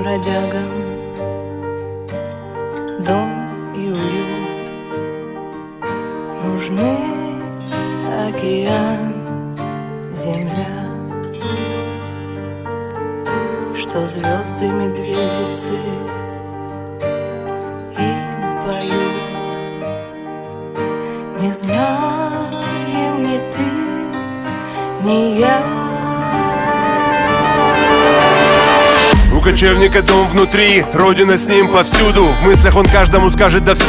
бродягам дом и уют. Нужны океан, земля, что звезды медведицы им поют. Не знаем ни ты, ни я. У кочевника дом внутри, родина с ним повсюду. В мыслях он каждому скажет до встречи.